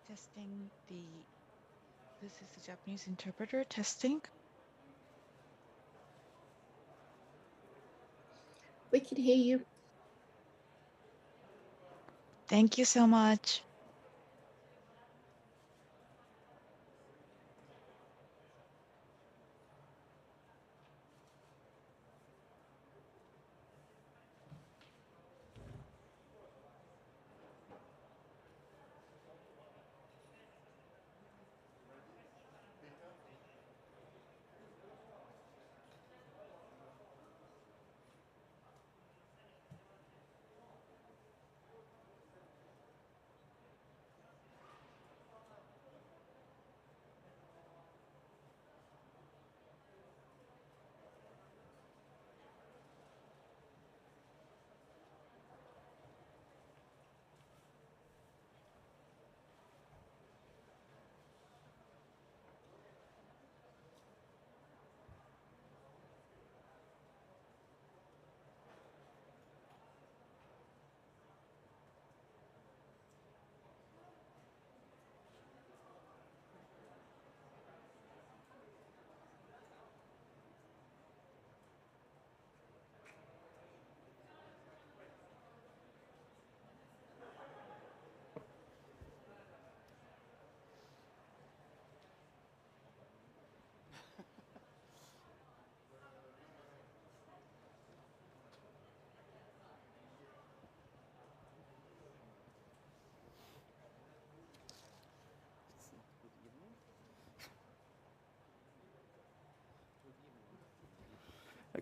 Testing this is the Japanese interpreter testing. We can hear you. Thank you so much.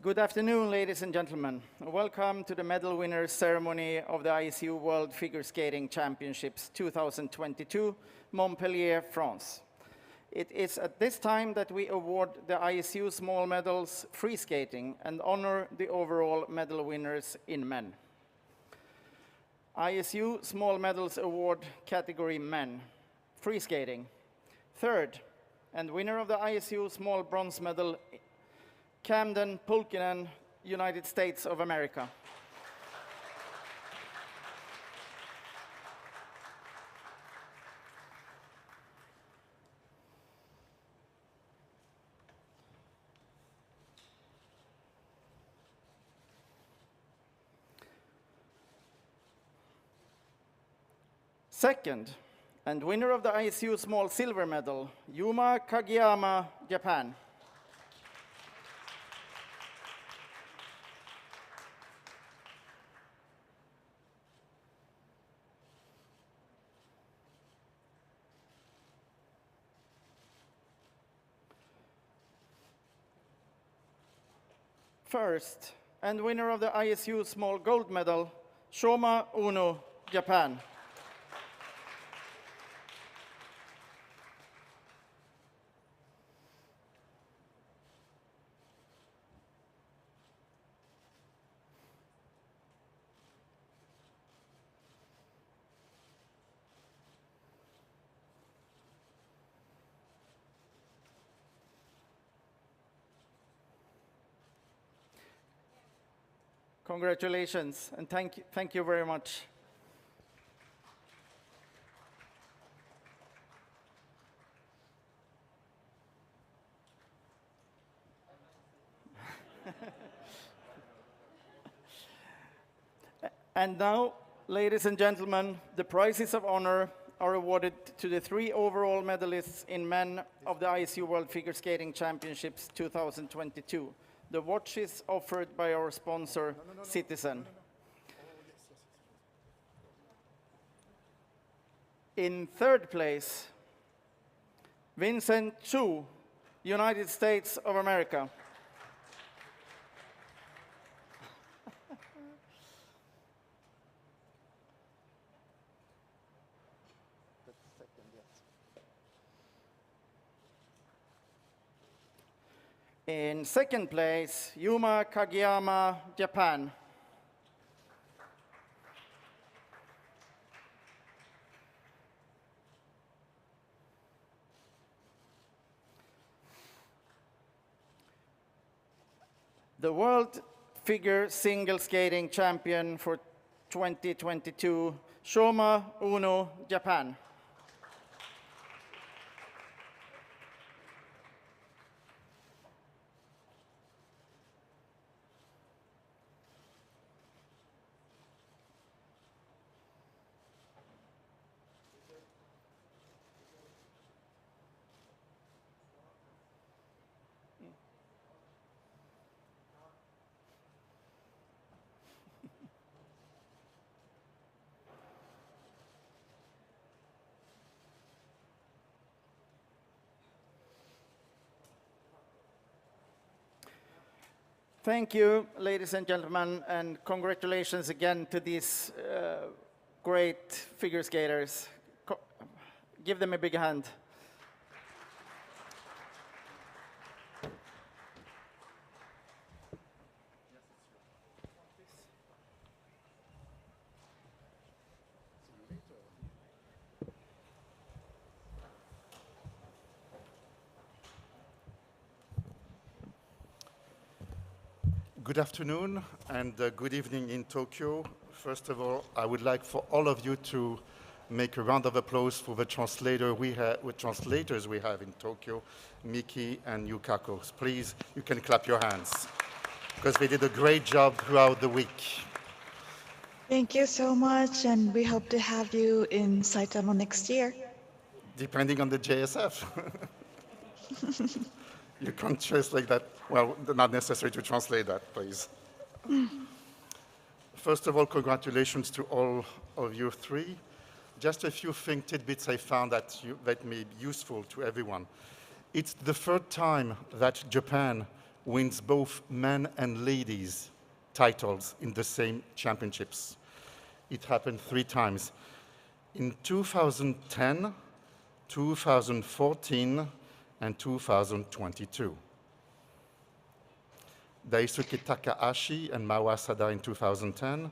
Good afternoon, ladies and gentlemen. Welcome to the medal winners ceremony of the ISU World Figure Skating Championships 2022, Montpellier, France. It is at this time that we award the ISU small medals free skating and honor the overall medal winners in men. ISU Small Medals Award category men, free skating. Third, and winner of the ISU Small Bronze Medal, Camden Pulkkinen, United States of America. Second, and winner of the ISU Small Silver Medal, Yuma Kageyama, Japan. First, and winner of the ISU Small Gold Medal, Shoma Uno, Japan. Congratulations, and thank you very much. And now, ladies and gentlemen, the prizes of honor are awarded to the three overall medalists in men of the ISU World Figure Skating Championships 2022. The watch is offered by our sponsor, Citizen. In third place, Vincent Chu, United States of America. In second place, Yuma Kageyama, Japan. The World Figure Single Skating Champion for 2022, Shoma Uno, Japan. Thank you, ladies and gentlemen, and congratulations again to these great figure skaters. Give them a big hand. Good afternoon and good evening in Tokyo. First of all, I would like for all of you to make a round of applause for the translators we have in Tokyo, Miki and Yukako. Please, you can clap your hands because they did a great job throughout the week. Thank you so much, and we hope to have you in Saitama next year. Depending on the JSF. You can't translate that. Well, not necessary to translate that, please. First of all, congratulations to all of you three. Just a few tidbits I found that may be useful to everyone. It's the third time that Japan wins both men and ladies titles in the same championships. It happened 3 times. In 2010, 2014, and 2022. Daisuke Takahashi and Mao Asada in 2010,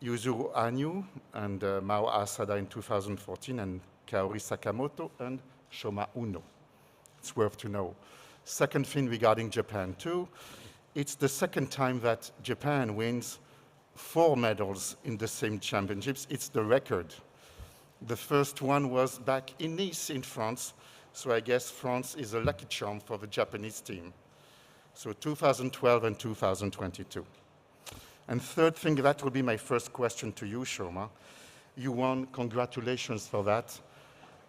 Yuzuru Hanyu and Mao Asada in 2014, and Kaori Sakamoto and Shoma Uno. It's worth to know. Second thing regarding Japan too, it's the second time that Japan wins 4 medals in the same championships. It's the record. The first one was back in Nice in France, so I guess France is a lucky charm for the Japanese team. So 2012 and 2022. And third thing, that will be my first question to you, Shoma. You won, congratulations for that.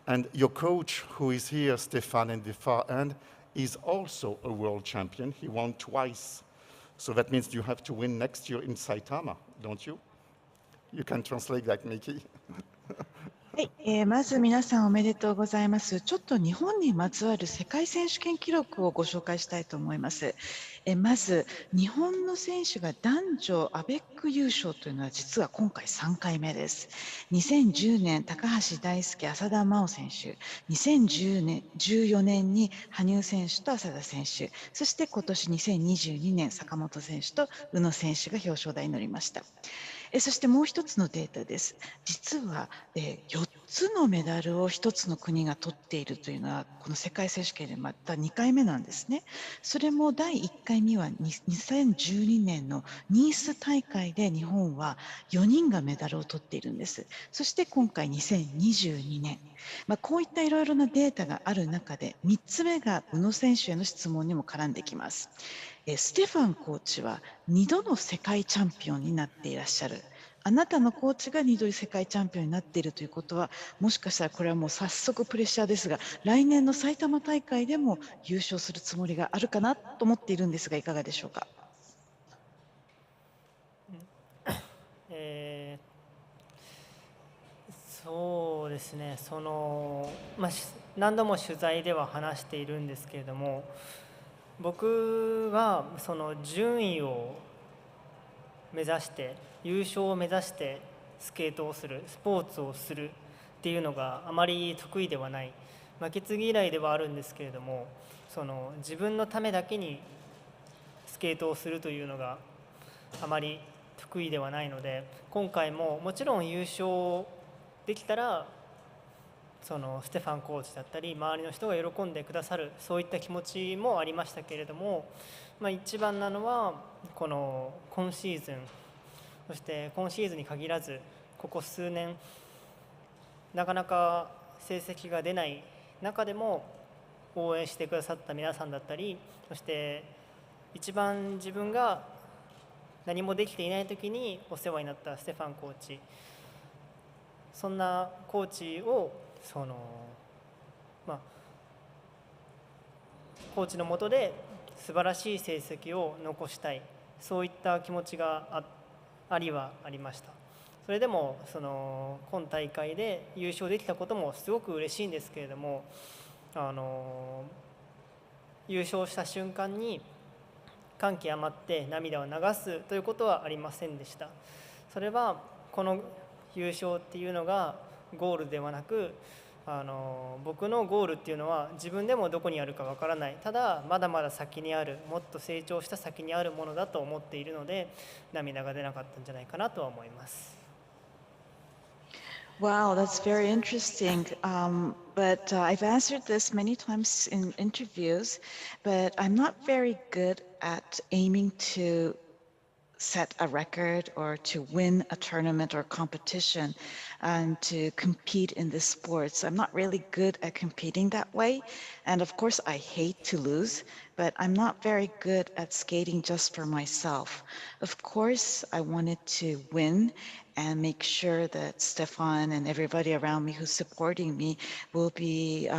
And your coach, who is here, Stefan, in the far end, is also a world champion. He won twice. So that means you have to win next year in Saitama, don't you? You can translate that, Miki. はい、まず皆さんおめでとうございます。ちょっと日本にまつわる世界選手権記録をご紹介したいと思います。まず日本の選手が男女アベック優勝というのは実は今回3回目です。2010年高橋大輔、浅田真央選手、2014年に羽生選手と浅田選手、そして今年2022年坂本選手と宇野選手が表彰台に乗りました。そしてもう一つのデータです。実は4つのメダルを1つの国が取っているというのはこの世界選手権でまた2回目なんですね。それも第1回目は2012年のニース大会で日本は4人がメダルを取っているんです。そして今回2022年、こういったいろいろなデータがある中で3つ目が宇野選手への質問にも絡んできます。ステファンコーチは2度の世界チャンピオンになっていらっしゃる。あなたのコーチが2度世界チャンピオンになっているということは、もしかしたらこれはもう早速プレッシャーですが、来年の埼玉大会でも優勝するつもりがあるかなと思っているんですが、いかがでしょうか。そうですね、何度も取材では話しているんですけれども、僕はその順位を目指して優勝を目指してスケートをする、スポーツをするっていうのがあまり得意ではない、負けず嫌いではあるんですけれども、その自分のためだけにスケートをするというのがあまり得意ではないので、今回ももちろん優勝できたらそのステファンコーチだったり周りの人が喜んでくださる、そういった気持ちもありましたけれども、一番なのはこの今シーズン、そして今シーズンに限らずここ数年なかなか成績が出ない中でも応援してくださった皆さんだったり、そして一番自分が何もできていない時にお世話になったステファンコーチ、そんなコーチをコーチの下で素晴らしい成績を残したい、そういった気持ちがありました。それでも今大会で優勝できたこともすごく嬉しいんですけれども、優勝した瞬間に感極まって涙を流すということはありませんでした。それはこの優勝っていうのがゴールではなく、僕のゴールっていうのは自分でもどこにあるかわからない、ただまだまだ先にある、もっと成長した先にあるものだと思っているので、涙が出なかったんじゃないかなとは思います。Wow, that's very interesting. But I've answered this many times in interviews, but I'm not very good at aiming to set a record or to win a tournament or competition and to compete in this sports. I'm not really good at competing that way. And of course, I hate to lose, but I'm not very good at skating just for myself. Of course, I wanted to win and make sure that Stefan and everybody around me who's supporting me will be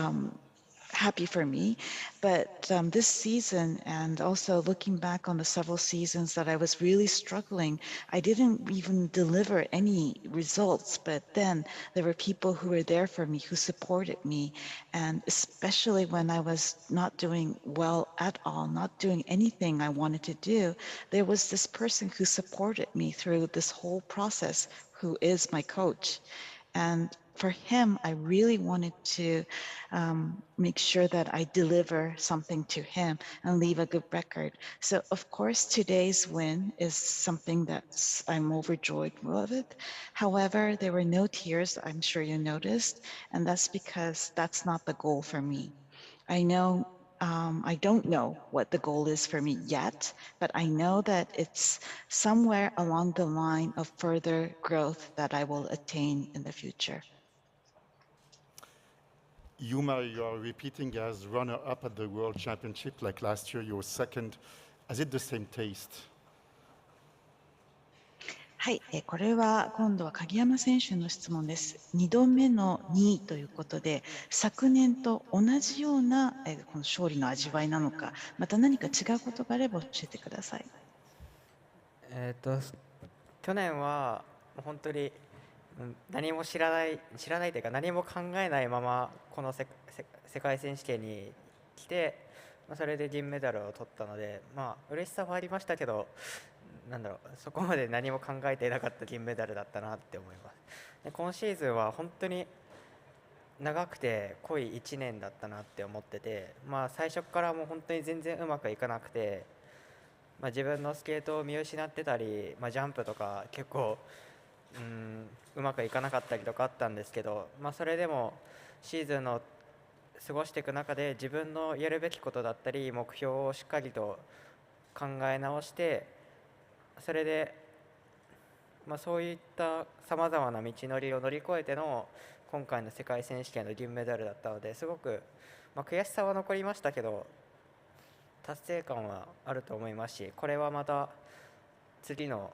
happy for me. But this season, and also looking back on the several seasons that I was really struggling, I didn't even deliver any results. But then there were people who were there for me, who supported me. And especially when I was not doing well at all, not doing anything I wanted to do, there was this person who supported me through this whole process, who is my coach. And for him, I really wanted to make sure that I deliver something to him and leave a good record. So, of course, today's win is something that I'm overjoyed with it. However, there were no tears, I'm sure you noticed, and that's because that's not the goal for me. I know I don't know what the goal is for me yet, but I know that it's somewhere along the line of further growth that I will attain in the future. Yuma, you are repeating as runner-up at the World Championship, like last year you were second. Has it the same taste? はい、これは今度は鍵山選手の質問です。2度目の2位ということで、昨年と同じようなこの勝利の味わいなのか、また何か違うことがあれば教えてください。去年は本当に何も知らないというか何も考えないままこの世界選手権に来て、それで銀メダルを取ったので、嬉しさはありましたけど、そこまで何も考えていなかった銀メダルだったなって思います。で今シーズンは本当に長くて濃い1年だったなって思ってて、最初からもう本当に全然うまくいかなくて、自分のスケートを見失ってたり、ジャンプとか結構うまくいかなかったりとかあったんですけど、それでもシーズンの過ごしていく中で自分のやるべきことだったり目標をしっかりと考え直して、それで、そういったさまざまな道のりを乗り越えての今回の世界選手権の銀メダルだったので、すごく、悔しさは残りましたけど達成感はあると思いますし、これはまた次の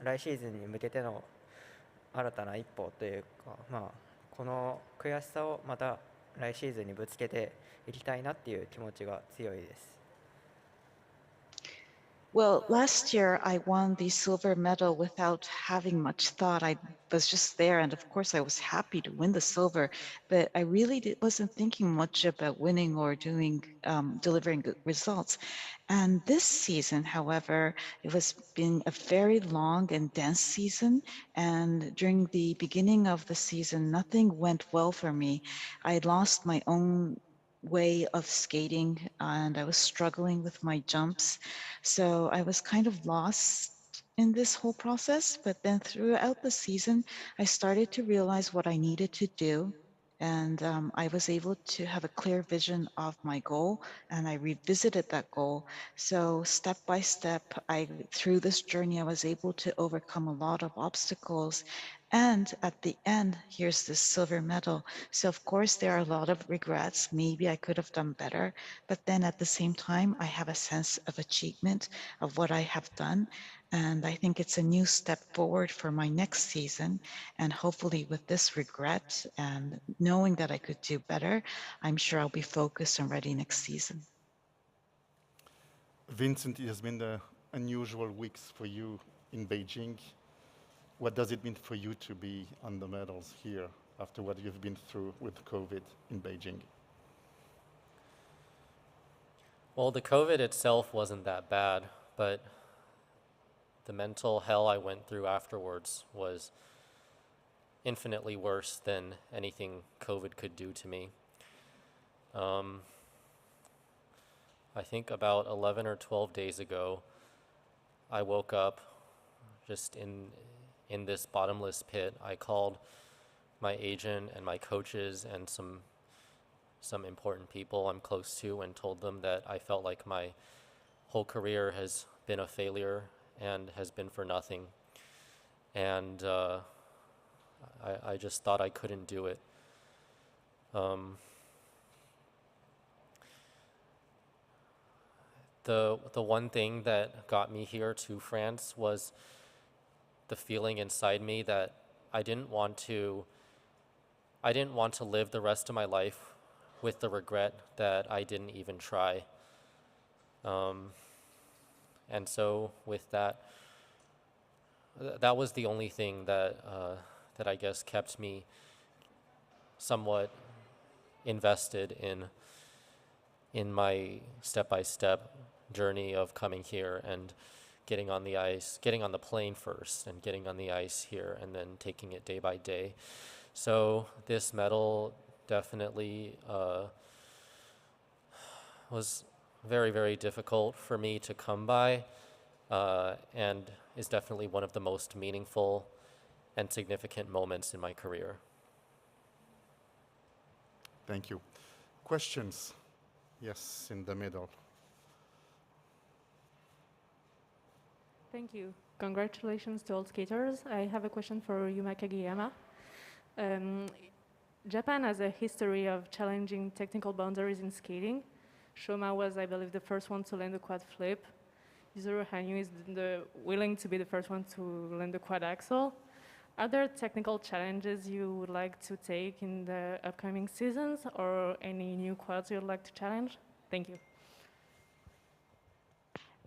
来シーズンに向けての新たな一歩というか、この悔しさをまた来シーズンにぶつけていきたいなっていう気持ちが強いです。Well, last year I won the silver medal without having much thought. I was just there, and of course I was happy to win the silver, but I really wasn't thinking much about winning or delivering good results. And this season, however, it was been a very long and dense season, and during the beginning of the season, nothing went well for me. I lost my own way of skating and I was struggling with my jumps. So I was kind of lost in this whole process. But then throughout the season, I started to realize what I needed to do. And I was able to have a clear vision of my goal, and I revisited that goal. So step by step, through this journey, I was able to overcome a lot of obstacles. And at the end, here's this silver medal. So of course, there are a lot of regrets. Maybe I could have done better. But then at the same time, I have a sense of achievement of what I have done. And I think it's a new step forward for my next season. And hopefully with this regret and knowing that I could do better, I'm sure I'll be focused and ready next season. Vincent, it has been unusual weeks for you in Beijing. What does it mean for you to be on the medals here after what you've been through with COVID in Beijing? Well, the COVID itself wasn't that bad. but the mental hell I went through afterwards was infinitely worse than anything COVID could do to me. I think about 11 or 12 days ago, I woke up just in this bottomless pit. I called my agent and my coaches and some important people I'm close to and told them that I felt like my whole career has been a failure and has been for nothing. And I just thought I couldn't do it. The one thing that got me here to France was the feeling inside me that I didn't want to live the rest of my life with the regret that I didn't even try. And so with that, that was the only thing that I guess kept me somewhat invested in my step-by-step journey of coming here and getting on the ice, getting on the plane first and getting on the ice here and then taking it day by day. So this medal definitely was very, very difficult for me to come by and is definitely one of the most meaningful and significant moments in my career. Thank you. Questions? Yes, in the middle. Thank you. Congratulations to all skaters. I have a question for Yuma Kageyama. Japan has a history of challenging technical boundaries in skating. Shoma was, I believe, the first one to land the quad flip. Yuzuru Hanyu is willing to be the first one to land the quad axel. Are there technical challenges you would like to take in the upcoming seasons or any new quads you'd like to challenge? Thank you.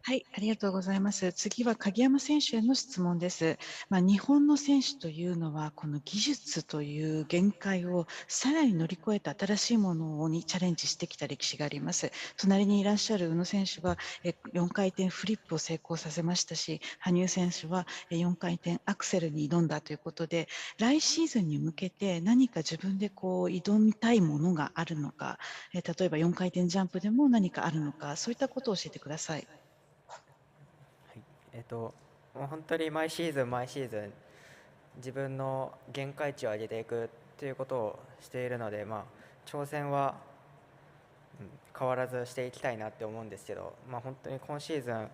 はい、ありがとうございます。次は鍵山選手への質問です。日本の選手というのは、この技術という限界をさらに乗り越えた新しいものにチャレンジしてきた歴史があります。隣にいらっしゃる宇野選手は4回転フリップを成功させましたし、羽生選手は4回転アクセルに挑んだということで、来シーズンに向けて何か自分で挑みたいものがあるのか、例えば4回転ジャンプでも何かあるのか、そういったことを教えてください。もう本当に毎シーズン自分の限界値を上げていくということをしているので、挑戦は変わらずしていきたいなって思うんですけど、本当に今シーズン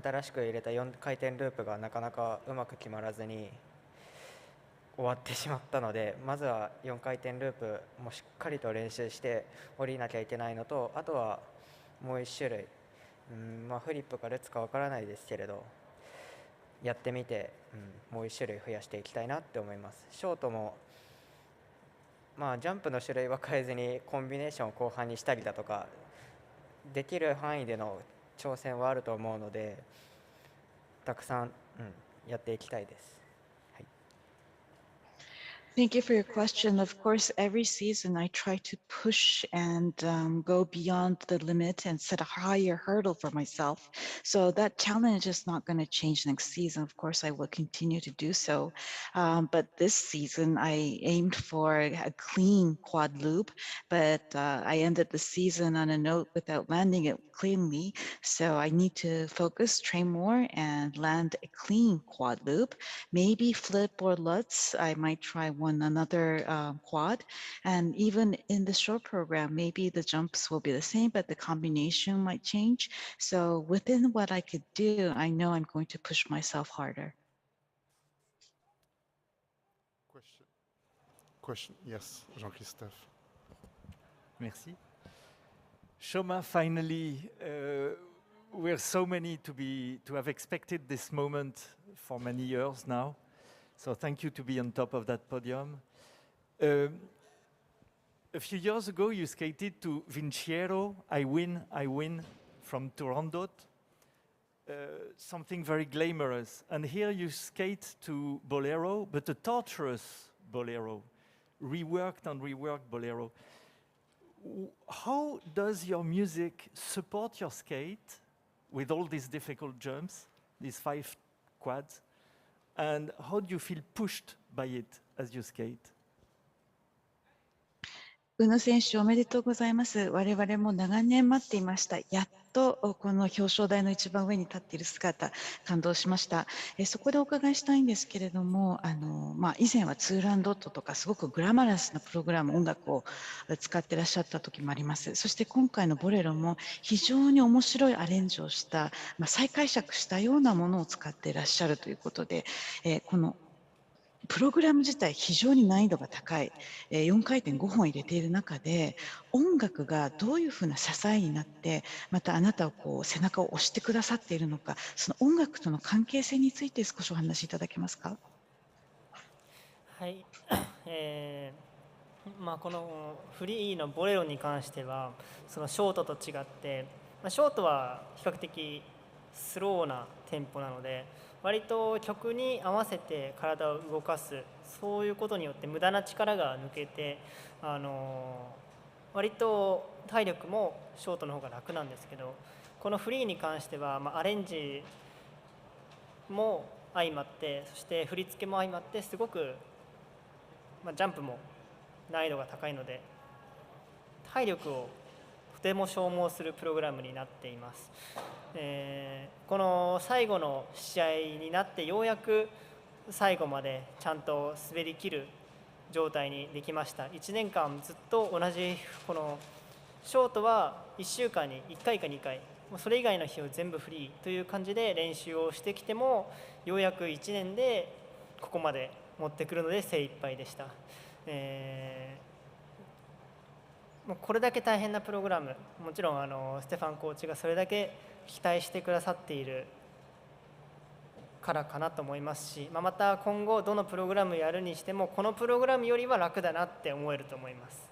新しく入れた4回転ループがなかなかうまく決まらずに終わってしまったので、まずは4回転ループもしっかりと練習して降りなきゃいけないのと、あとはもう1種類、フリップかルッツかわからないですけれどやってみて、もう1種類増やしていきたいなって思います。ショートもジャンプの種類は変えずにコンビネーションを後半にしたりだとかできる範囲での挑戦はあると思うので、たくさん、やっていきたいです。Thank you for your question. Of course, every season I try to push and go beyond the limit and set a higher hurdle for myself. So that challenge is not going to change next season. Of course, I will continue to do so. But this season, I aimed for a clean quad loop, but I ended the season on a note without landing it cleanly. So I need to focus, train more, and land a clean quad loop. Maybe flip or lutz. I might try another quad, and even in the short program, maybe the jumps will be the same, but the combination might change. So within what I could do, I know I'm going to push myself harder. Question? Yes, Jean-Christophe. Merci. Shoma, finally, we're so many to have expected this moment for many years now. So thank you to be on top of that podium. A few years ago, you skated to Vinciero, I win, from Turandot, something very glamorous. And here you skate to Bolero, but a torturous Bolero, reworked and reworked Bolero. How does your music support your skate with all these difficult jumps, these 5 quads, and how do you feel pushed by it as you skate? 宇野選手、おめでとうございます。我々も長年待っていました。やっとこの表彰台の一番上に立っている姿、感動しました。そこでお伺いしたいんですけれども、以前はツーランドットとかすごくグラマラスなプログラム、音楽を使ってらっしゃった時もあります。そして今回のボレロも非常に面白いアレンジをした、再解釈したようなものを使っていらっしゃるということで、このプログラム自体非常に難易度が高い、4回転5本入れている中で、音楽がどういうふうな支えになって、またあなたをこう背中を押してくださっているのか、その音楽との関係性について少しお話しいただけますか。はい、このフリーのボレロに関してはそのショートと違って、ショートは比較的スローなテンポなので、割と曲に合わせて体を動かす、そういうことによって無駄な力が抜けて、割と体力もショートの方が楽なんですけど、このフリーに関しては、アレンジも相まって、そして振り付けも相まってすごく、ジャンプも難易度が高いので体力をとても消耗するプログラムになっています。この最後の試合になってようやく最後までちゃんと滑りきる状態にできました。1年間ずっと同じこのショートは1週間に1回か2回、それ以外の日を全部フリーという感じで練習をしてきても、ようやく1年でここまで持ってくるので精一杯でした。もうこれだけ大変なプログラム、もちろんステファンコーチがそれだけ期待してくださっているからかなと思いますし、また今後どのプログラムやるにしてもこのプログラムよりは楽だなって思えると思います。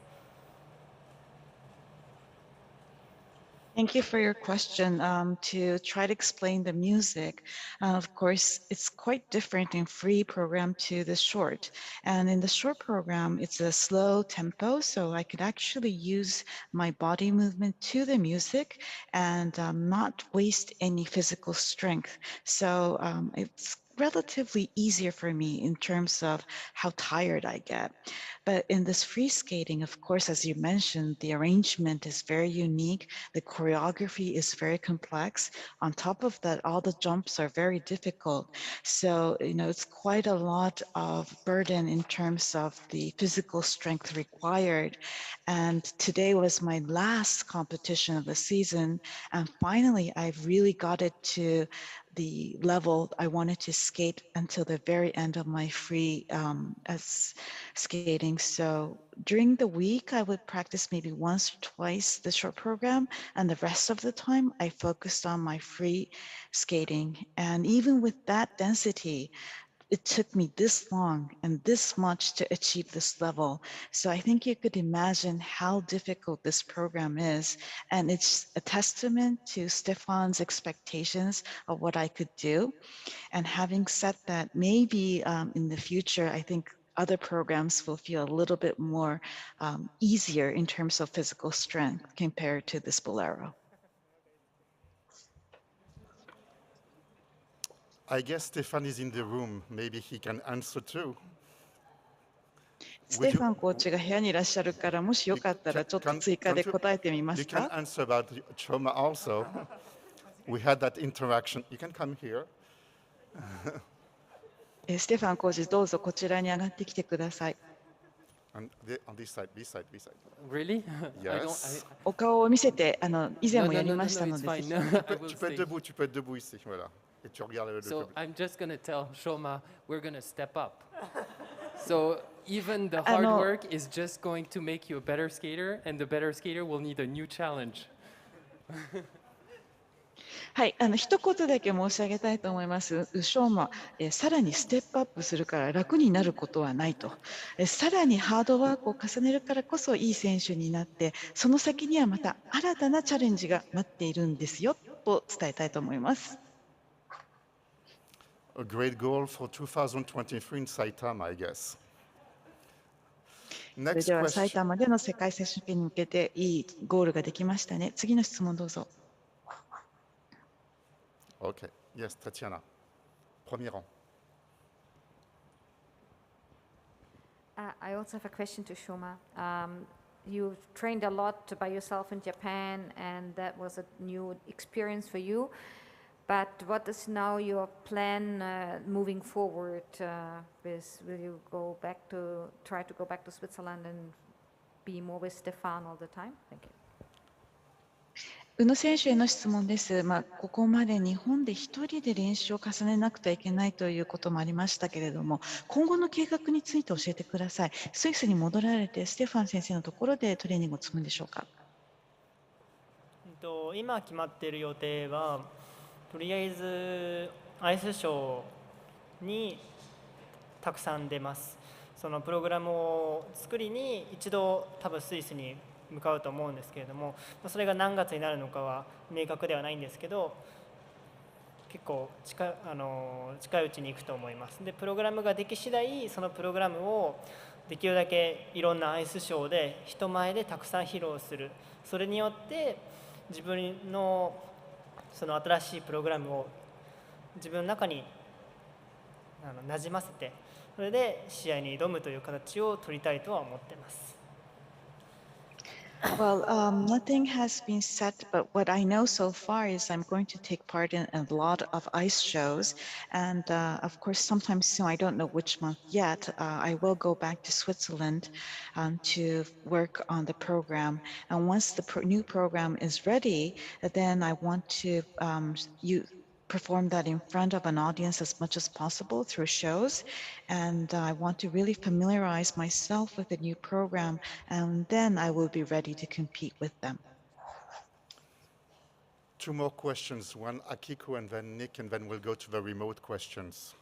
Thank you for your question. To try to explain the music, of course, it's quite different in free program to the short. And in the short program, it's a slow tempo, so I could actually use my body movement to the music and not waste any physical strength. So it's relatively easier for me in terms of how tired I get. But in this free skating, of course, as you mentioned, the arrangement is very unique. The choreography is very complex. On top of that, all the jumps are very difficult. So, it's quite a lot of burden in terms of the physical strength required. And today was my last competition of the season. And finally, I really got it to the level I wanted to skate until the very end of my free as skating. So during the week, I would practice maybe once or twice the short program, and the rest of the time I focused on my free skating. And even with that density, it took me this long and this much to achieve this level. So I think you could imagine how difficult this program is. And it's a testament to Stefan's expectations of what I could do. And having said that, maybe in the future, I think other programs will feel a little bit more easier in terms of physical strength compared to this Bolero. I guess Stefan is in the room. Maybe he can answer too. ステファンコーチが部屋にいらっしゃるから、もしよかったらちょっと追加で答えてみま You す can か。 answer about Choma also. We had that interaction. You can come here. ステファンコーチ、どうぞこちらに上がってきてください。On this side, this side, this side. Really? Yes. お顔を見せて、以前もやり no, ましたの it's で、 fine. ぜひ I will Tu peux être stay. debout, tu peux être debout ici, voilà. Et tu regardes le So public. I'm just going to tell Shoma we're going to step up. So even the あ hard の work is just going to make you a better skater, and the better skater will need a new challenge. はい、一言だけ申し上げたいと思います。ショーマ、さらにステップアップするから楽になることはないと。さらにハードワークを重ねるからこそいい選手になって、その先にはまた新たなチャレンジが待っているんですよと伝えたいと思います。A great goal for 2023 in Saitama, I guess. それ Next では埼 question. 玉での世界選手権に向けていいゴールができましたね。次の質問どうぞ。Okay. Yes, Tatiana. Premier rang. I also have a question to Shoma. You trained a lot by yourself in Japan, and that was a new experience for you. But what is now your plan moving forward? Will you try to go back to Switzerland and be more with Stefan all the time? Thank you. 宇野選手への質問です。ここまで日本で一人で練習を重ねなくてはいけないということもありましたけれども、今後の計画について教えてください。スイスに戻られて、ステファン先生のところでトレーニングを積むんでしょうか。今決まっている予定は、とりあえずアイスショーにたくさん出ます。そのプログラムを作りに一度多分スイスに向かうと思うんですけれども、それが何月になるのかは明確ではないんですけど、結構近いうちに行くと思います。でプログラムができ次第、そのプログラムをできるだけいろんなアイスショーで人前でたくさん披露する。それによって自分のその新しいプログラムを自分の中に馴染ませて、それで試合に挑むという形を取りたいとは思っています。Well, nothing has been set, but what I know so far is I'm going to take part in a lot of ice shows. And of course, sometime soon, I don't know which month yet, I will go back to Switzerland to work on the program. And once the new program is ready, then I want to perform that in front of an audience as much as possible through shows. And I want to really familiarize myself with the new program, and then I will be ready to compete with them. 2 more questions, one Akiko and then Nick, and then we'll go to the remote questions.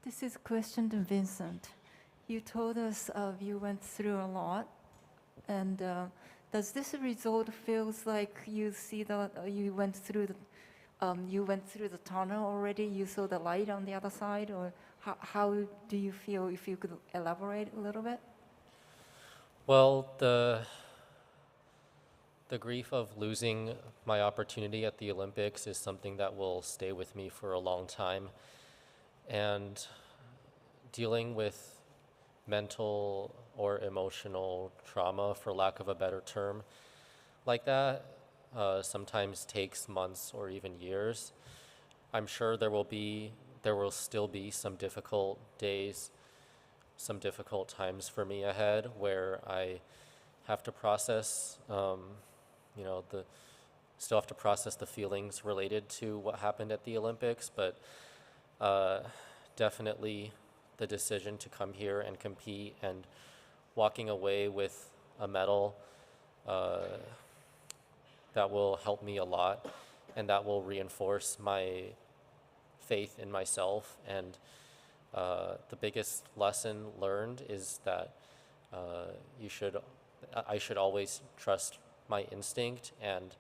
This is a question to Vincent. You told us you went through a lot, and does this result feels like you see you went through the tunnel already? You saw the light on the other side, or how do you feel? If you could elaborate a little bit. Well, the grief of losing my opportunity at the Olympics is something that will stay with me for a long time, and dealing with mental or emotional trauma, for lack of a better term, like that sometimes takes months or even years. I'm sure there will still be some difficult days, some difficult times for me ahead where I have to process, still have to process the feelings related to what happened at the Olympics, but definitely the decision to come here and compete and walking away with a medal that will help me a lot, and that will reinforce my faith in myself. And the biggest lesson learned is that I should always trust my instinct, and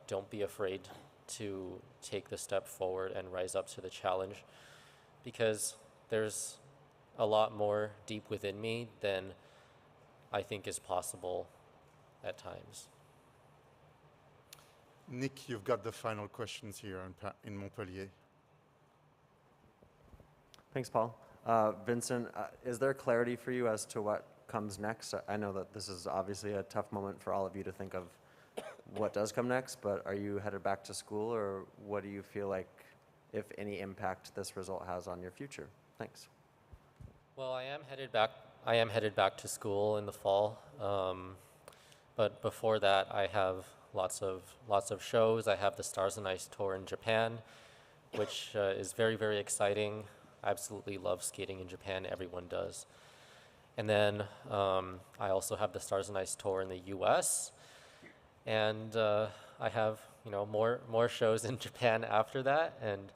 don't be afraid to take the step forward and rise up to the challenge, because there's a lot more deep within me than I think is possible at times. Nick, you've got the final questions here in Montpellier. Thanks, Paul. Vincent, is there clarity for you as to what comes next? I know that this is obviously a tough moment for all of you to think of what does come next, but are you headed back to school, or what do you feel like, if any impact this result has on your future? Thanks. Well, I am headed back to school in the fall, but before that, I have lots of shows. I have the Stars and Ice tour in Japan, which is very, very exciting. I absolutely love skating in Japan. Everyone does. And then I also have the Stars and Ice tour in the U.S. And I have more shows in Japan after that, and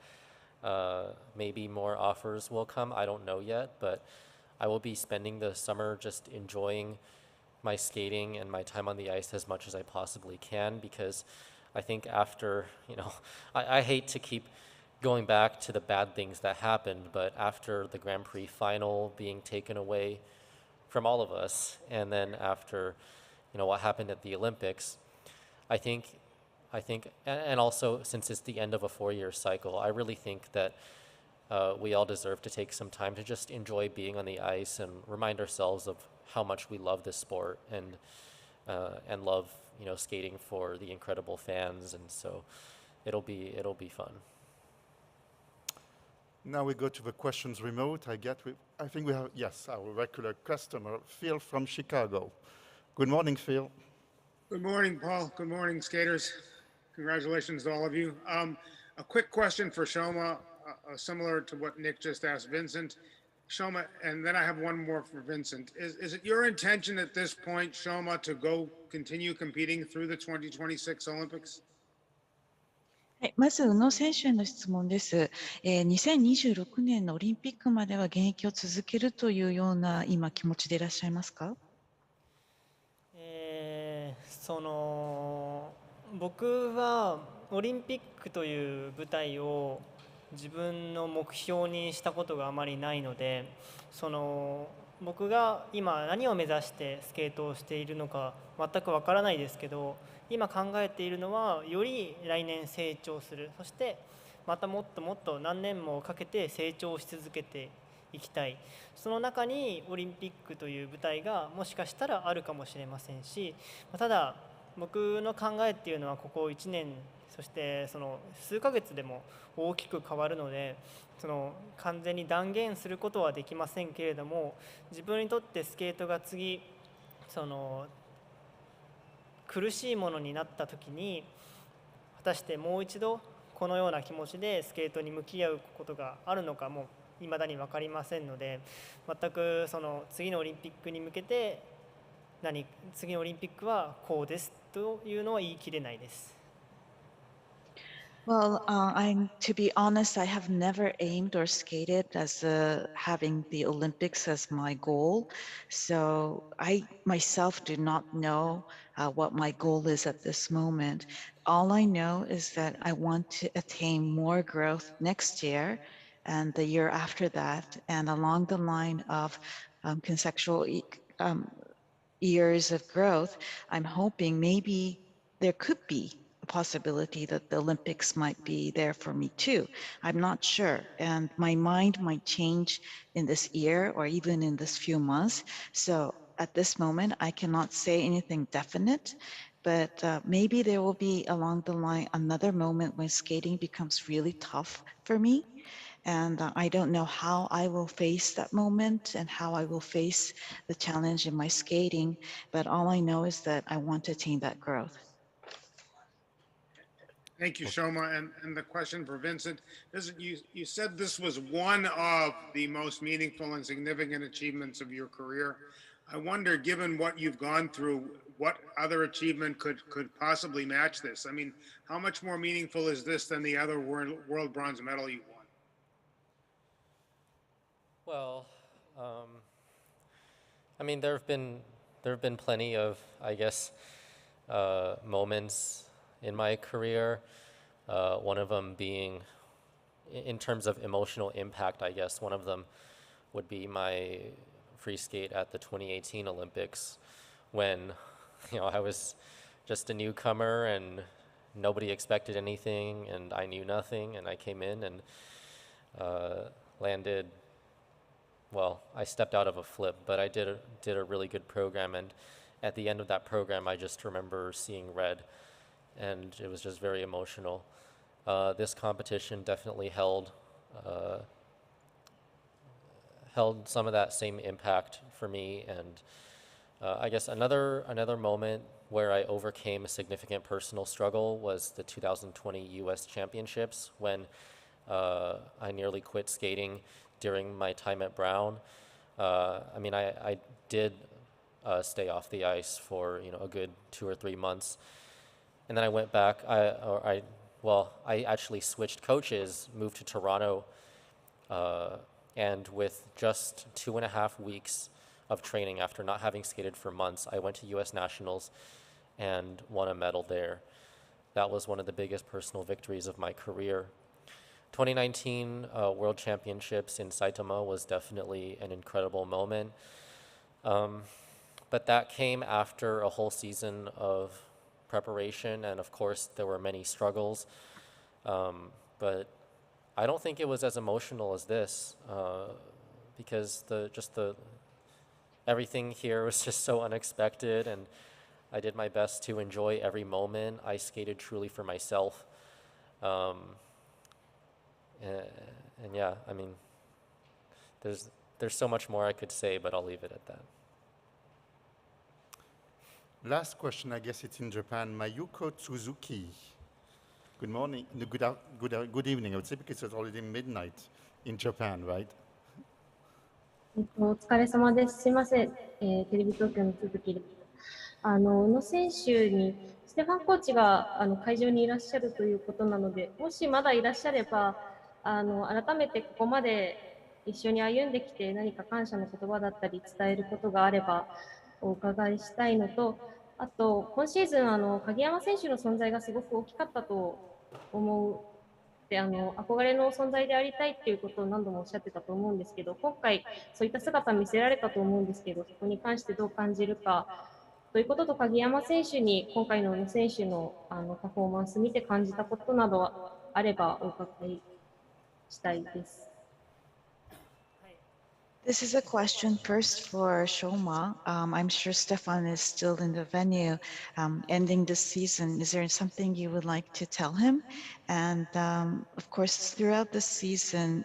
maybe more offers will come. I don't know yet, but I will be spending the summer just enjoying my skating and my time on the ice as much as I possibly can, because I think after, I hate to keep going back to the bad things that happened, but after the Grand Prix final being taken away from all of us, and then after what happened at the Olympics, I think, and also since it's the end of a 4-year cycle, I really think that we all deserve to take some time to just enjoy being on the ice and remind ourselves of how much we love this sport and love, skating for the incredible fans. And so it'll be fun. Now we go to the questions remote. I think we have, yes, our regular customer, Phil from Chicago. Good morning, Phil. Good morning, Paul. Good morning, skaters. Congratulations to all of you. A quick question for Shoma, similar to what Nick just asked Vincent. Shoma, and then I have one more for Vincent. Is it your intention at this point, Shoma, to continue competing through the 2026 Olympics? はい、まず宇野選手への質問です。2026年のオリンピックまでは現役を続けるというような今気持ちでいらっしゃいますか？僕はオリンピックという舞台を自分の目標にしたことがあまりないので、僕が今何を目指してスケートをしているのか全くわからないですけど、今考えているのはより来年成長する、そしてまたもっともっと何年もかけて成長し続けていきたい。その中にオリンピックという舞台がもしかしたらあるかもしれませんし、ただ僕の考えっていうのはここ1年そして数ヶ月でも大きく変わるので、完全に断言することはできませんけれども、自分にとってスケートが次苦しいものになった時に果たしてもう一度このような気持ちでスケートに向き合うことがあるのかも未だに分かりませんので、全く次のオリンピックに向けて次のオリンピックはこうですというのは言い切れないです。Well, to be honest, I have never aimed or skated as having the Olympics as my goal. So I myself do not know what my goal is at this moment. All I know is that I want to attain more growth next year and the year after that, and along the line of consecutive years of growth, I'm hoping maybe there could be a possibility that the Olympics might be there for me too. I'm not sure. And my mind might change in this year or even in this few months. So at this moment, I cannot say anything definite, but maybe there will be along the line another moment when skating becomes really tough for me. And I don't know how I will face that moment and how I will face the challenge in my skating, but all I know is that I want to attain that growth. Thank you, Shoma. And the question for Vincent, you said this was one of the most meaningful and significant achievements of your career. I wonder, given what you've gone through, what other achievement could possibly match this? I mean, how much more meaningful is this than the other world bronze medal you won? Well, I mean, there have been plenty of, I guess, moments in my career. One of them being, in terms of emotional impact, I guess, one of them would be my free skate at the 2018 Olympics, when, I was just a newcomer and nobody expected anything, and I knew nothing, and I came in and landed. Well, I stepped out of a flip, but I did a really good program, and at the end of that program, I just remember seeing red, and it was just very emotional. This competition definitely held some of that same impact for me, and I guess another moment where I overcame a significant personal struggle was the 2020 U.S. Championships, when I nearly quit skating during my time at Brown. I mean, I did stay off the ice for a good 2 or 3 months, and then I went back. I actually switched coaches, moved to Toronto, and with just 2.5 weeks of training after not having skated for months, I went to U.S. Nationals and won a medal there. That was one of the biggest personal victories of my career. 2019 World Championships in Saitama was definitely an incredible moment. but that came after a whole season of preparation, and of course there were many struggles. But I don't think it was as emotional as this, because everything here was just so unexpected, and I did my best to enjoy every moment. I skated truly for myself. And yeah, I mean, there's so much more I could say, but I'll leave it at that. Last question, I guess it's in Japan. Mayuko Tsuzuki. Good morning, good evening, I would say, because it's already midnight in Japan, right? お疲れ様です。すいません、テレビ東京の続きです。宇野選手にステファンコーチが会場にいらっしゃるということなので、もしまだいらっしゃれば、改めてここまで一緒に歩んできて何か感謝の言葉だったり伝えることがあればお伺いしたいのと、あと今シーズン鍵山選手の存在がすごく大きかったと思う。で憧れの存在でありたいっていうことを何度もおっしゃってたと思うんですけど、今回そういった姿見せられたと思うんですけど、そこに関してどう感じるかということと、鍵山選手に今回の宇野選手のパフォーマンス見て感じたことなどあればお伺いしたいです。This is a question first for Shoma. I'm sure Stefan is still in the venue ending this season. Is there something you would like to tell him? And of course, throughout the season,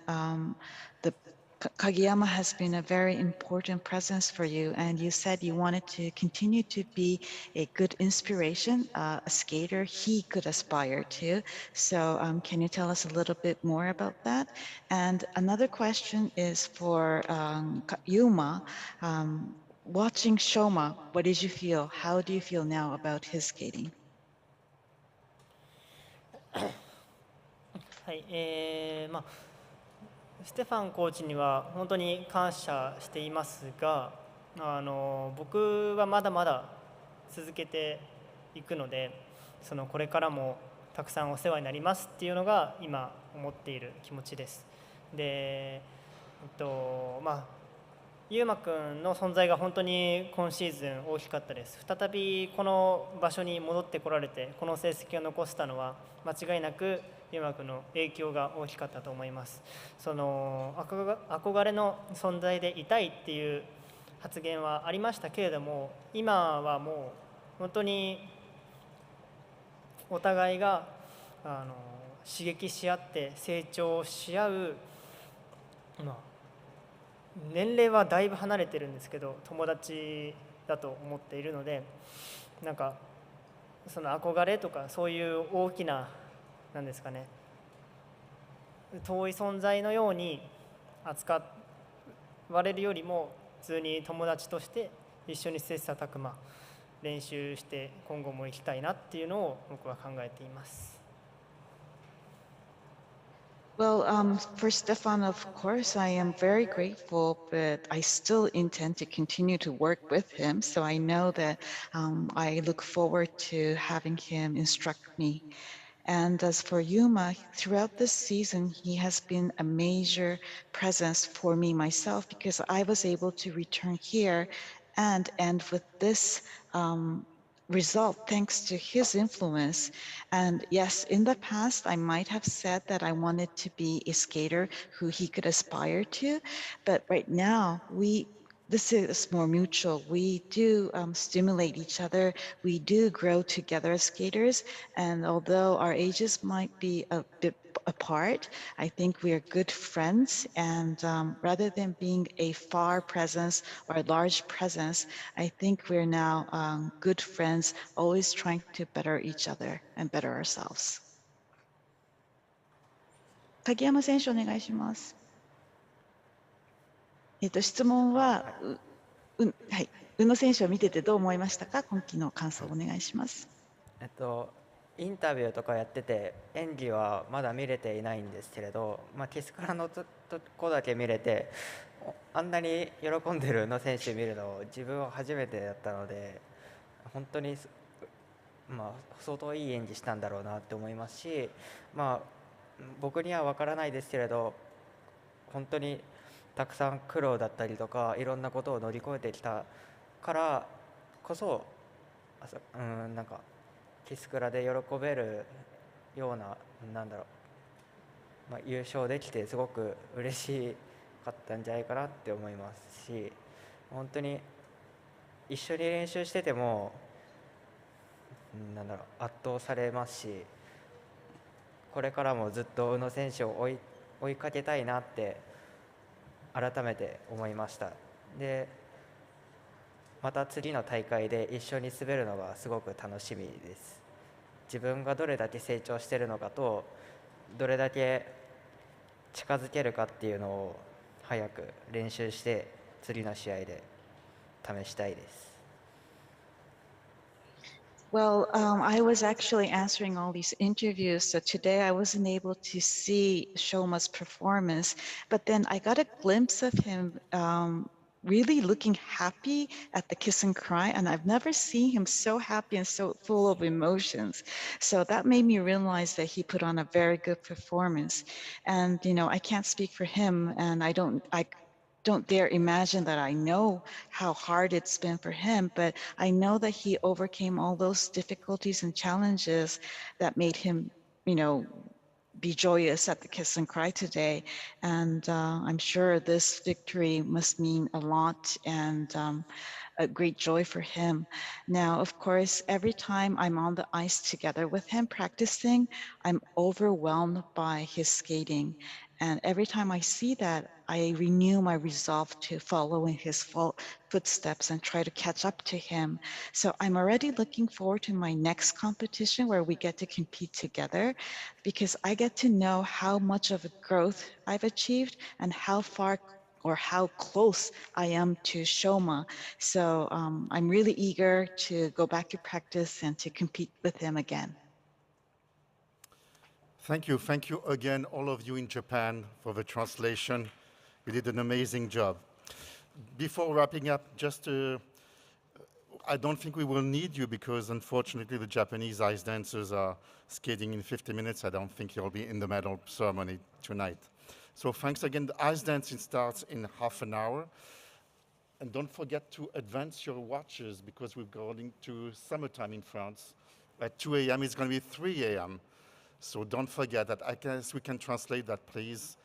the Kageyama has been a very important presence for you, and you said you wanted to continue to be a good inspiration, a skater he could aspire to. So can you tell us a little bit more about that? And another question is for Yuma. Watching Shoma, what did you feel? How do you feel now about his skating? はい、ステファンコーチには本当に感謝していますが、僕はまだまだ続けていくので、これからもたくさんお世話になりますっていうのが今思っている気持ちです。で、ゆうまくんの存在が本当に今シーズン大きかったです。再びこの場所に戻ってこられてこの成績を残したのは間違いなくゆうまくんの影響が大きかったと思います。憧れの存在でいたいっていう発言はありましたけれども、今はもう本当にお互いが刺激し合って成長し合う、年齢はだいぶ離れてるんですけど友達だと思っているので、なんかその憧れとかそういう大きななんですかね、遠い存在のように扱われるよりも普通に友達として一緒に切磋琢磨練習して今後も行きたいなっていうのを僕は考えています。Well, for Stefan, of course, I am very grateful, but I still intend to continue to work with him. So I know that I look forward to having him instruct me. And as for Yuma, throughout this season, he has been a major presence for me myself because I was able to return here and end with this result thanks to his influence. And yes, in the past, I might have said that I wanted to be a skater who he could aspire to, but right now this is more mutual. We do stimulate each other. We do grow together as skaters. And although our ages might be a bit apart, I think we are good friends. And rather than being a far presence or a large presence, I think we're now good friends, always trying to better each other and better ourselves. 鍵山選手お願いします。質問は、はい、宇野選手を見ててどう思いましたか？今季の感想をお願いします。インタビューとかやってて演技はまだ見れていないんですけれど、キスからのとこだけ見れて、あんなに喜んでる宇野選手見るの自分は初めてだったので、本当に、相当いい演技したんだろうなって思いますし、僕には分からないですけれど、本当にたくさん苦労だったりとかいろんなことを乗り越えてきたからこそなんかキスクラで喜べるような、なんだろう、優勝できてすごく嬉しかったんじゃないかなって思いますし、本当に一緒に練習してても、なんだろう、圧倒されますし、これからもずっと宇野選手を追いかけたいなって改めて思いました。でまた次の大会で一緒に滑るのがすごく楽しみです。自分がどれだけ成長しているのかとどれだけ近づけるかっていうのを早く練習して次の試合で試したいです。Well, I was actually answering all these interviews, so today I wasn't able to see Shoma's performance, but then I got a glimpse of him really looking happy at the kiss and cry, and I've never seen him so happy and so full of emotions. So that made me realize that he put on a very good performance. And I can't speak for him, and I don't dare imagine that I know how hard it's been for him, but I know that he overcame all those difficulties and challenges that made him, be joyous at the kiss and cry today. And I'm sure this victory must mean a lot and a great joy for him. Now, of course, every time I'm on the ice together with him practicing, I'm overwhelmed by his skating. And every time I see that, I renew my resolve to follow in his footsteps and try to catch up to him. So I'm already looking forward to my next competition where we get to compete together, because I get to know how much of a growth I've achieved and how far or how close I am to Shoma. So I'm really eager to go back to practice and to compete with him again. Thank you. Thank you again, all of you in Japan, for the translation. You did an amazing job. Before wrapping up, I don't think we will need you because unfortunately the Japanese ice dancers are skating in 50 minutes. I don't think you'll be in the medal ceremony tonight. So thanks again. The ice dancing starts in half an hour. And don't forget to advance your watches because we're going to summertime in France. At 2 a.m. it's going to be 3 a.m. So don't forget that. I guess we can translate that, please.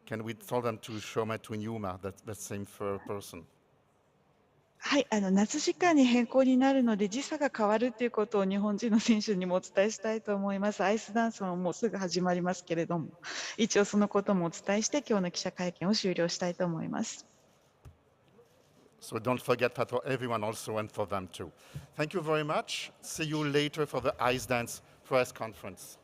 Can we tell them to Shoma to Yuma, that same person? はい、夏時間に変更になるので時差が変わるということを日本人の選手にもお伝えしたいと思います。アイスダンスももうすぐ始まりますけれども、一応そのこともお伝えして今日の記者会見を終了したいと思います。So don't forget that for everyone also and for them too. Thank you very much. See you later for the ice dance press conference.